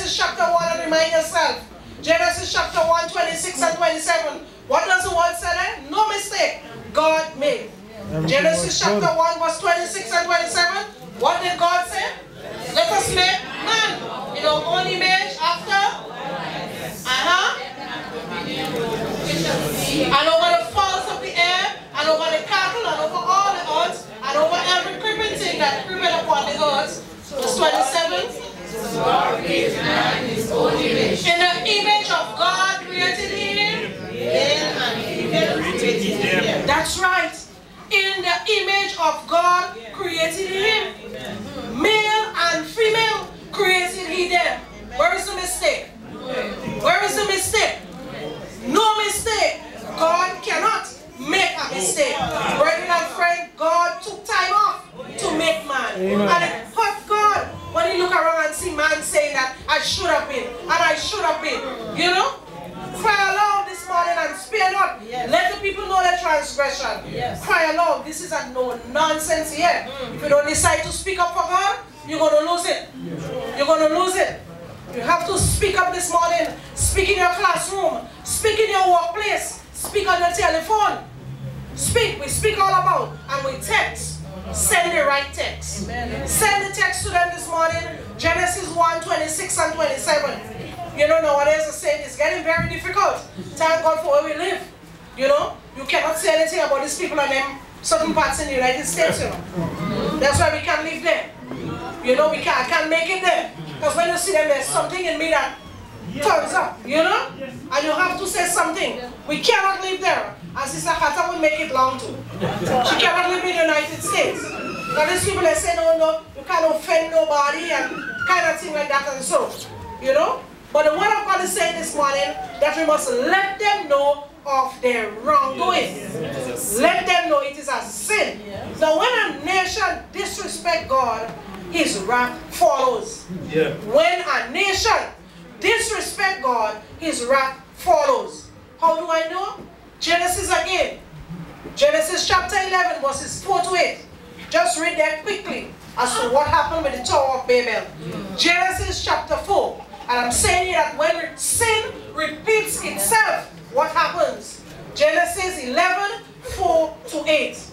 Genesis chapter 1 and remind yourself. Genesis chapter 1, 26 and 27. What does the word say there? No mistake. God made. Genesis chapter 1 verse 26 and 27. What did God say? Let us make man in our own image after. And over the fowls of the air, and over the cattle, and over all the earth, and over every creeping thing that creepeth upon the earth. Verse 27. God created man in his own image. In the image of God created him. That's right. In the image of God created him. Male and female created he them. Where is the mistake? Where is the mistake? No mistake. God cannot make a mistake. Brethren and friends, God took time off to make man. And it hurt God when he look around and see man saying that I should have been, and I should have been. You know? Cry aloud this morning and spare not. Let the people know their transgression. Cry aloud. This is a no nonsense here. If you don't decide to speak up for God, you're going to lose it. You're going to lose it. You have to speak up this morning. Speak in your classroom. Speak in your workplace. Speak on the telephone. Speak. We speak all about. And we text. Send the right text. Send the text to them this morning. Genesis 1, 26 and 27. You know, nowadays the saying is getting very difficult. Thank God for where we live. You know, you cannot say anything about these people and them certain parts in the United States, you know. That's why we can't live there. You know, I can't make it there. Because when you see them, there's something in me that turns up, you know? And you have to say something. We cannot live there. And Sister Hata will make it long too. She cannot live in the United States. Now these people, they say, no, you can't offend nobody and kind of thing like that and so, you know? But the word of God is saying this morning that we must let them know of their wrongdoing. Let them know it is a sin. Now when a nation disrespects God, his wrath follows. When a nation disrespects God, his wrath follows. How do I know? Genesis again. Genesis chapter 11 verses 4 to 8. Just read that quickly as to what happened with the Tower of Babel. Genesis chapter 4. And I'm saying that when sin repeats itself, what happens? Genesis 11, 4 to 8.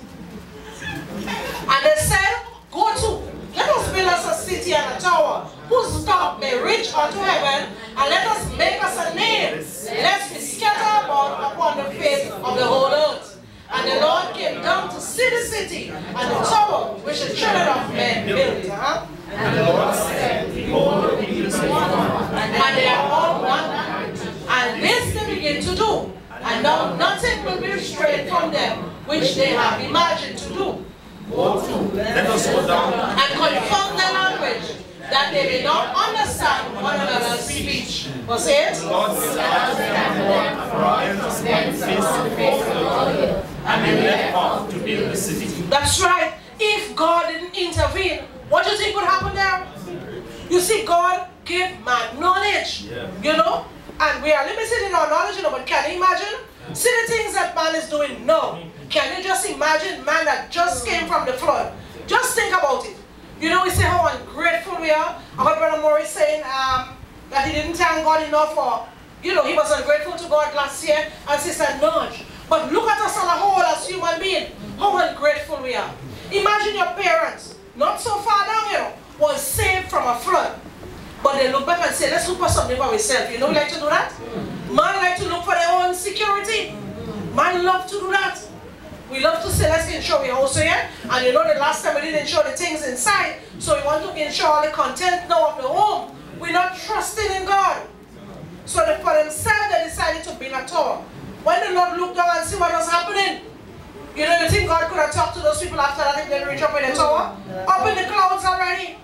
And they said, go to, let us build us a city and a tower, whose top may reach unto heaven, and let us make us a name, lest we scatter about upon the face of the whole earth. And the Lord came down to see the city and the tower which the children of men built. And the Lord said, behold, the people is one, and they are all one. And this they begin to do. And now nothing will be restrained from them, which they have imagined to do. Go to, let us go down and confound their language, that they may not understand one another's speech. Was it? And they left off to build the city. That's right. If God didn't intervene, what do you think would happen there? You see, God gave man knowledge, you know, and we are limited in our knowledge, you know, but can you imagine? See the things that man is doing now. Can you just imagine man that just came from the flood? Just think about it. You know, we say how ungrateful we are. I heard Brother Morris saying that he didn't thank God enough for, you know, he was ungrateful to God last year, and Sister Nudge. But look at us on a whole as human beings, how ungrateful we are. Imagine your parents, not so far down here, was saved from a flood. But they look back and say, let's look for something for ourselves. You know, we like to do that? Man like to look for their own security. Man love to do that. We love to say, let's insure our house here. And you know, the last time we didn't insure the things inside. So we want to insure all the content now of the home. We're not trusting in God. So for themselves, they decided to build a tower. When the Lord looked down and see what was happening, you know, you think God could have talked to those people after that if they reach up in the tower? Up in the clouds already.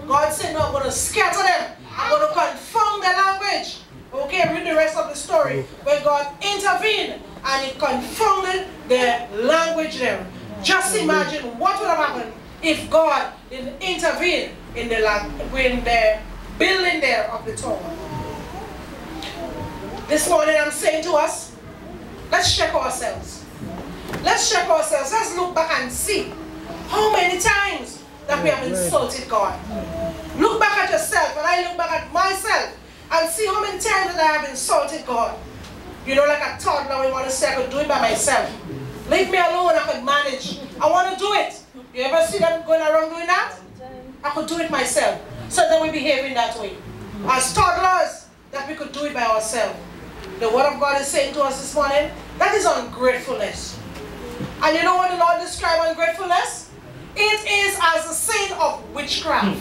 God said, no, I'm going to scatter them. I'm going to confound their language. Okay, read the rest of the story. Where God intervened and he confounded their language there. Just imagine what would have happened if God didn't intervene in the building there of the tower. This morning I'm saying to us, let's check ourselves. Let's check ourselves. Let's look back and see how many times that we have insulted God. Look back at yourself, and I look back at myself. and see how many times that I have insulted God. You know, like a toddler, we want to say I could do it by myself. Leave me alone, I could manage. I want to do it. You ever see them going around doing that? I could do it myself. So then we behave in that way. As toddlers, that we could do it by ourselves. The word of God is saying to us this morning, that is ungratefulness. And you know what the Lord describes ungratefulness? It is as a sin of witchcraft.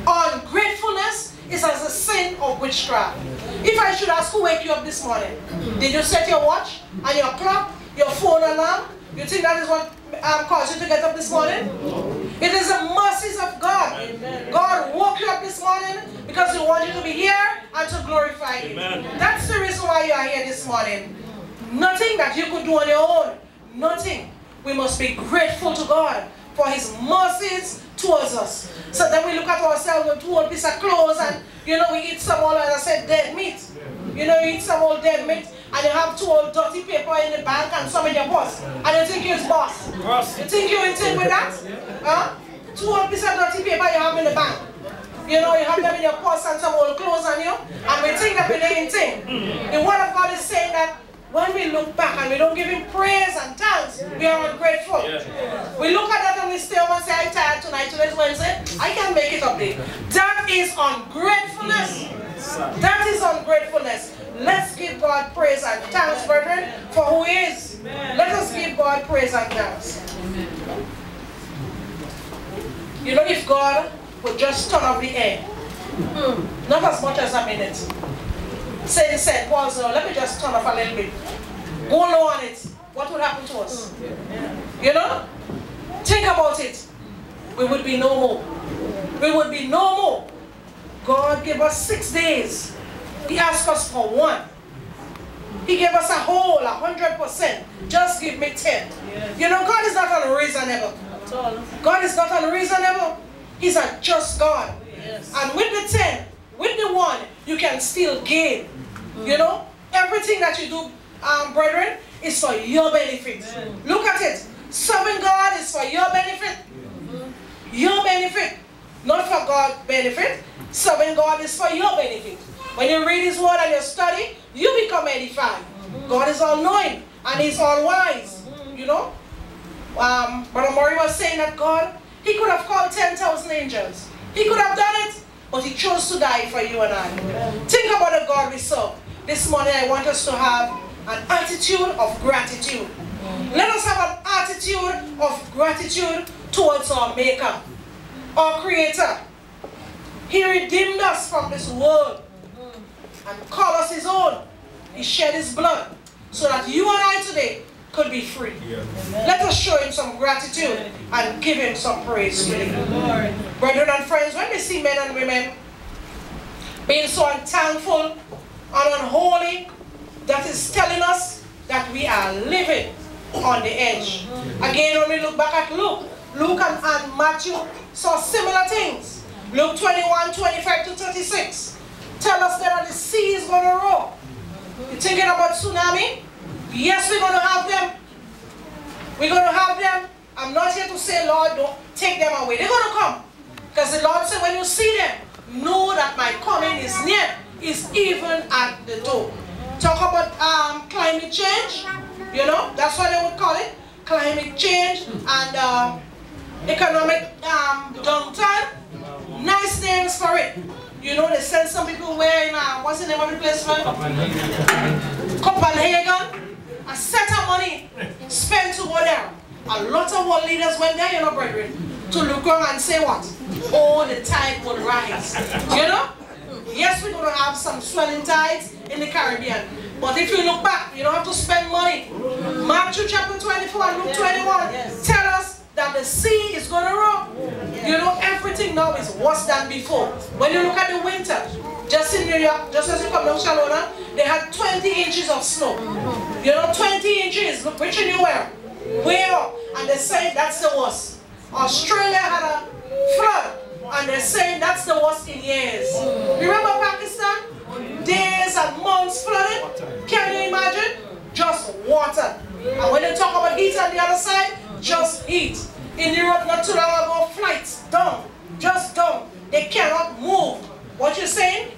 Ungratefulness is as a sin of witchcraft. If I should ask who wake you up this morning, did you set your watch and your clock, your phone alarm? You think that is what caused you to get up this morning? It is the mercies of God. Amen. God woke you up this morning because He wants you to be here and to glorify Him. That's the reason why you are here this morning. Nothing that you could do on your own. Nothing. We must be grateful to God for His mercies towards us. So then we look at ourselves with 2 old pieces of clothes and, you know, we eat some old, as I said, dead meat. You know, you eat some old dead meat and you have 2 old dirty paper in the bank and some in your purse. And you think you're boss. You think you're in thing with that? Huh? 2 old pieces of dirty paper you have in the bank. You know, you have them in your purse and some old clothes on you. And we think that we're in thing. The word of God is saying that when we look back and we don't give Him praise and thanks, we are ungrateful. We look at that and we stay home and say, I'm tired tonight, today's Wednesday, I can't make it up there. That is ungratefulness. That is ungratefulness. Let's give God praise and thanks, brethren, for who He is. Let us give God praise and thanks. You know, if God would just turn off the air, not as much as a minute. Saint Paul said, let me just turn off a little bit. Go low on it. What would happen to us? You know? Think about it. We would be no more. We would be no more. God gave us 6 days. He asked us for 1. He gave us a whole, 100%. Just give me 10. You know, God is not unreasonable. God is not unreasonable. He's a just God. And with the 10, with the 1, you can still gain. You know, everything that you do, brethren, is for your benefit. Look at it. Serving God is for your benefit. Your benefit. Not for God's benefit. Serving God is for your benefit. When you read His word and you study, you become edified. God is all-knowing and He's all-wise. You know? Brother Murray was saying that God, He could have called 10,000 angels. He could have done it, but He chose to die for you and I. Think about the God we serve. This morning I want us to have an attitude of gratitude. Let us have an attitude of gratitude towards our Maker, our Creator. He redeemed us from this world and called us His own. He shed His blood so that you and I today could be free. Let us show Him some gratitude and give Him some praise today. Brethren and friends, when we see men and women being so unthankful and unholy, that is telling us that we are living on the edge. Again, when we look back at Luke and Matthew saw similar things. Luke 21, 25 to 36 tell us that the sea is going to roar. You're thinking about tsunami? Yes, we're going to have them. We're going to have them. I'm not here to say, Lord, don't take them away. They're going to come. Because the Lord said, when you see them, know that my coming is near. It's even at the door. Talk about climate change. You know, that's what they would call it. Climate change and economic downturn. Nice names for it. You know, they send some people wearing, what's the name of the place? Copenhagen. A set of money spent to go there. A lot of world leaders went there, you know, brethren, to look around and say what? Oh, the tide will rise. You know? Yes, we're going to have some swelling tides in the Caribbean. But if you look back, you don't have to spend money. Matthew chapter 24 and Luke 21 tell us that the sea is going to roar. You know, everything now is worse than before. When you look at the winter, just in New York, just as you come down Charlotte, they had 20 inches of snow. You know, 20 inches. Look, which you were? Way up. And they say that's the worst. Australia had a flood. And they're saying that's the worst in years. Remember Pakistan? Days and months flooded. Can you imagine? Just water. And when they talk about heat on the other side, just heat. In Europe not too long ago, flights down. Just down. They cannot move. What you're saying?